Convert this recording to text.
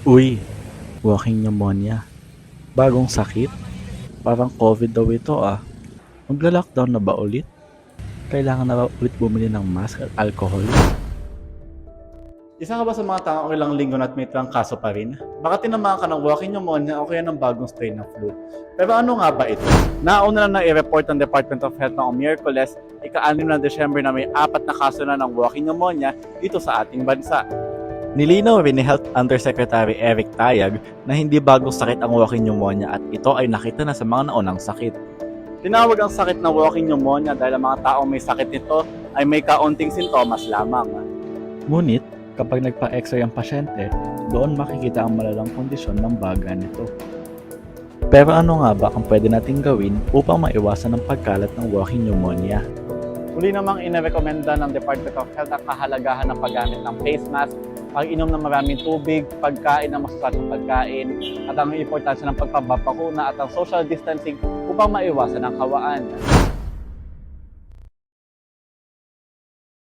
Uy, walking pneumonia. Bagong sakit? Parang COVID daw ito ah. Magla-lockdown na ba ulit? Kailangan na ba ulit bumili ng mask at alcohol? Isa ka ba sa mga taong ilang linggo na't may trangkaso pa rin? Baka tinamaan ka ng walking pneumonia o kaya ng bagong strain ng flu. Pero ano nga ba ito? Nauna na i-report ng Department of Health noong Miyerkules, ika-6 ng Desyembre na may 4 na kaso na ng walking pneumonia dito sa ating bansa. Nilinaw rin ni Health Undersecretary Eric Tayag na hindi bagong sakit ang walking pneumonia at ito ay nakita na sa mga naunang sakit. Tinawag ang sakit na walking pneumonia dahil ang mga taong may sakit nito ay may kaunting sintomas lamang. Ngunit, kapag nagpa-x-ray ang pasyente, doon makikita ang malalang kondisyon ng baga nito. Pero ano nga ba ang pwede nating gawin upang maiwasan ang pagkalat ng walking pneumonia? Muli namang inirekomenda ng Department of Health ang kahalagahan ng paggamit ng face mask, pag-inom ng maraming tubig, pagkain ng masustansyang pagkain, at ang importansya ng pagpapabakuna at ang social distancing upang maiwasan ang hawaan.